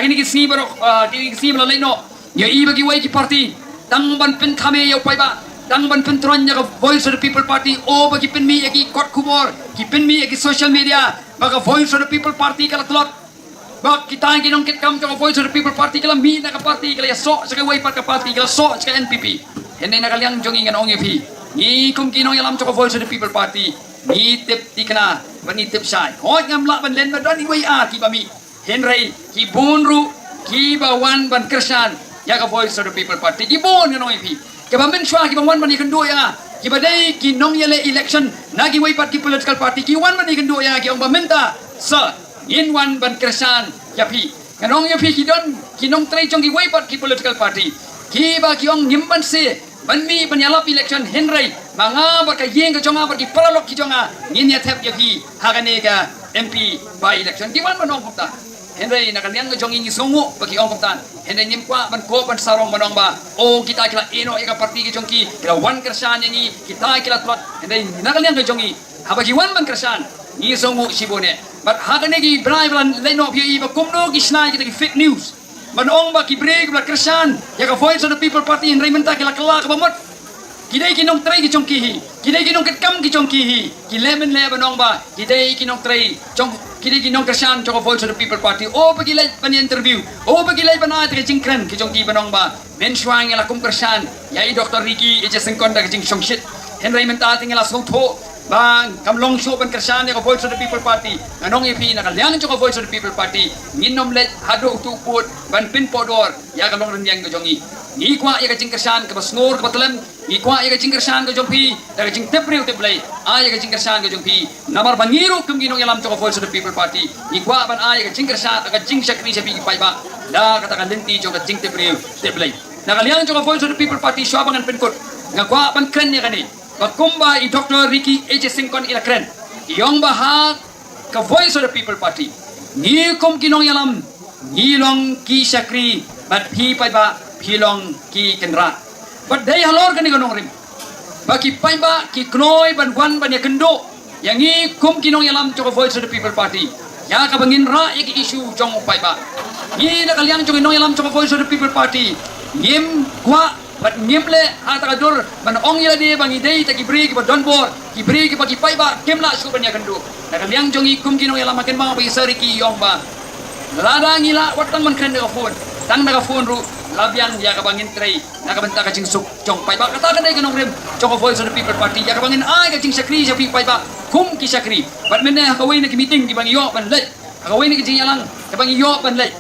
Agini kisni baro kisni balo leno. Ya iba ki wai ki party. Tang ban pen kame ya pai ba. Tang ban pen tron ya Voice of the People Party. O bagi pen mi ki kot kumor. Ki pen mi ki social media. Baga Voice of the People Party kala telot. Bak kita yang kinong kitkam jong Voice of the People Party kala mi na ka party kala ya so sa wai par ka party kala so sa NPP. Henday na kalyang jong ingan ong ipi. Ni kum kinong yalam jong Voice of the People Party. Ni tip tikna ban ni tip sai. Hoi ngam la ban len ma don ni wai a ki ba mi. Henry ki bunru ki ba wan ban Krishan ya ka Voice of the People Party ki bon nong ipi. Ke ba men shwa ki ba wan ban ni kendo ya. Ki ba dai ki nong yele election na ki wai pat ki political party ki wan ban ni kendo ya ki ong ba menta sa in one ban Krishan ya pi. Kanong ya pi ki don ki nong trai jong ki wai pat ki political party. Ki ba ki ong nyimban se ban mi ban yalap election Henry manga ba ka yeng ka jonga ba ki paralok ki jonga ngin ya thep ya pi hagane ka MP by election ki wan ban ong kupta. Henry nakaliang jong ingi sungu bagi ong kaptan. Henry nim kwa ban ko ban sarong manong ba. O kita kila ino ika parti ki jong ki kila wan Krishan yangi kita kila plot. Henry nakaliang jong i habagi wan ban Krishan ni sungu sibone. But hagane ki brai ban leno pia i ba kumno ki snai kita ki fake news. Ban ong ba ki break ba Krishan ya ka Voice of the People Party Henry menta kila kala ka bamot. Kidai kinong tray ki jong ki hi. Kidai kinong kitkam ki jong ki hi. Ki lemon le banong ba. Kidai kinong tray jong kini kinong Krishan jong Voice of the People Party o pagilay pan interview o pagilay pan ate ka jingkran ki jong ki banong ba ben shwang la kum Krishan ya i Dr. Ricky Ejesen konda ka jing shit Henry mental tingala so tho bang kamlong show pan Krishan ya Voice of the People Party anong ipi nakalyang jong Voice of the People Party minom let hado tuput ban pin podor ya kamlong renyang ka jong i ni kwa ya ka jing Krishan ka basnor ka batalam ni kwa ya ka jing Krishan ka jong pi ka jing tepriu teplay ay ka jing Krishan ka jong pi namar bangiru kum ginong yalam jong Voice of the People Party ikwa ban ay ka jing Krishan ka jing shakri sa pi pai ba da kata ka lenti jong ka jing tepriu teplay nakaliang jong Voice of the People Party swabangan penkot ngakwa ban kren ya kani bakumba i Dr. Ricky Ejesen kon ila kren iyong bahag ka Voice of the People Party ni kum ginong yalam ngilong ki shakri bat pi pai ba hilong ki kendra but day halor kani gonong rim baki pai ba ki knoy ban wan ban ya kendo yang i kum kinong yalam jong Voice of the People Party ya ka bangin ra ik issue jong pai ba ni na kalyang jong inong yalam jong Voice of the People Party ngim kwa bat ngimle ata kadur ban ong yala de bangi dei ta ki bri ki ba donbor ki bri ki bagi pai ba kemla su ban ya kendo na kalyang jong i kum kinong yalam makin ba ba sari ki yong ba lada ngila watan man kren de phone tang na phone ru labian ya ka bangin tray nakabenta ka jing suk jong pai ba kata kanay kanong rim jong Voice of the People Party ya ka bangin ay ka jing sakri sa pi pai ba kum ki sakri bat men na kaway na ki meeting ki bang iyo ban lay kaway na ki jing yalang ka bang iyo ban lay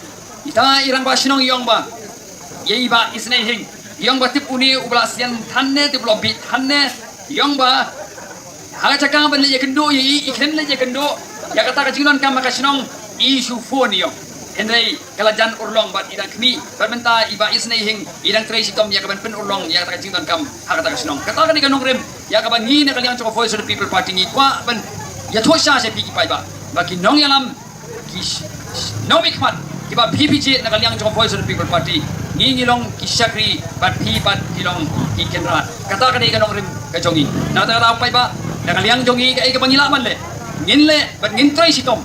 ita irang ba sinong iyong ba ye ba isnay hing iyong ba tip uni ubla sian thanne tip lobby thanne iyong ba ha chaka ban lay kendo ye ikren lay kendo ya kata ka jinglan ka makasinong issue phone iyo Henry kalajan urlong bat idang kmi permenta iba isnay hing idang tracy tom ya kaban pen urlong ya kata jington kam hakata kasinong kata kan ikanong rem ya kaban ni na kalyang jong Voice of the People Party ni kwa ban ya thosha sa piki pai ba baki nong yalam ki nomik mat ki ba PPJ na kalyang jong Voice of the People Party ni ngilong ki shakri bat pi bat hilong ki kenra kata kan ikanong rem ka jongi na ta pai ba na kalyang jongi ka ikabang ilaman le ngin le bat ngin tracy tom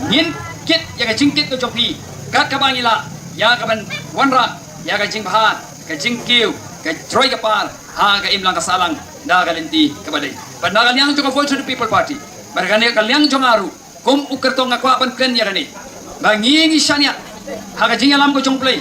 ngin kit ya ka jingkit no jopi kat ka bangila ya ka ban wanra ya ka jing baha ka jingkiu ka troy ka par ha ka imlang ka salang da ka lenti ka badai pada kalyang jong Voice of the People Party barkane kalyang jong aru kum ukerto ngakwa ban kren ya kani bangi shania ha ka jing alam ko jong play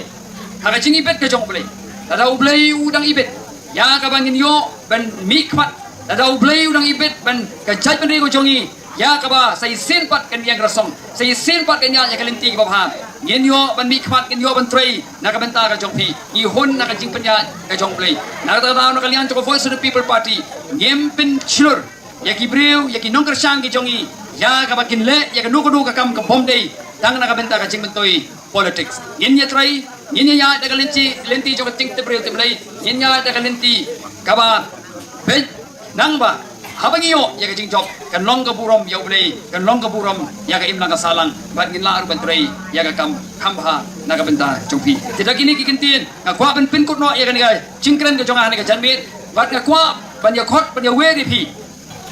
ha ka jing ibet ka jong play tada ublay udang ibet ya ka bangin yo ban mikmat tada ublay udang ibet ban ka jai ban ko jongi ya kaba sai sin pat kan yang rasong sai sin pat kan ya kalenti ba ha ngin yo ban mi khmat ngin yo ban tray na ka benta ka jong pi i hon na ka jing panya ka jong play na ta daw na kalyan to Voice of the People Party ngem pin chulur ya ki brew ya ki nong kersang ki jongi ya ka bakin le ya ka nu ka kam ka bom dei tang na ka benta ka jing bentoi politics ngin ya tray ngin ya da kalenti lenti jong ting te brew te play ngin ya da kalenti kaba be nang ba habang iyo ya ka jing job kan long ka burom ya ublay kan long ka burom ya ka imlang ka salang bat ngin la ban tray ya ka kambha na ka benta jongpi tidak kini kikintin nga kwa ban pin kut no ya ka ni ga jingkren ka jonga ni ka janmit bat nga kwa ban ya khot ban ya we ri pi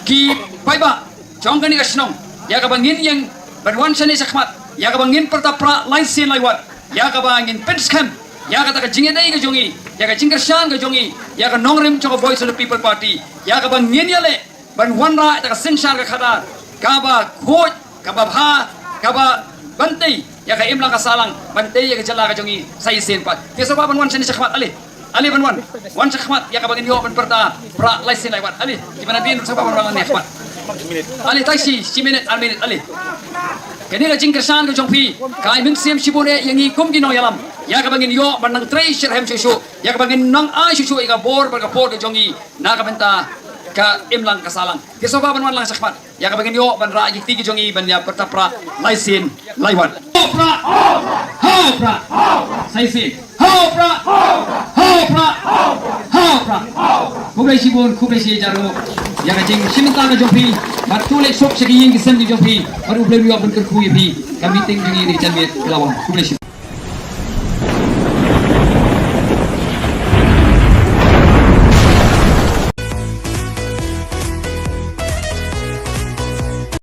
ki pai ba jong ka ni ka snong ya ka bangin yang ban wan sani sakmat ya ka bangin pertapra lain sin lai wat ya ka bangin penskem ya ka taka jingin dai ka jongi ya ka jingkershan ka jongi ya ka nongrim cho voice of the people party ya ka bang nyele ban wanra taka senshar ka khada ka ba khoj ka ba bha ka ba bantai ya ka imla ka salang bantai ya ka jala ka jongi sai sen pat tiso ba ban wan sen sakhmat ali ban wan sakhmat ya ka bangin yo ban perta pra laisin lai wat ali di mana din sa ba ban ne khmat ali taxi 10 minit al minit ali kini la jingkershan ka jongpi kai min sim shibune yangi kum gi no yalam ya ka bangin yo ban nang treasure hem shushu ya ka bangin nang a shushu ka bor ka por ka jongi na ka benta ka imlang kasalang tiso ba ban wan lang sakhmat ya ka bangin yo ban ra gi tigi jongi ban ya perta pra laisin laiwan pra sai sin pra kubai shibun kubai shi jaru ya ka jing simenta ka jongpi bar tulek sok segi ying kisem ki jongpi bar ublem yo ban kerkui bi ka meeting jongi ni janmet lawan kubai shi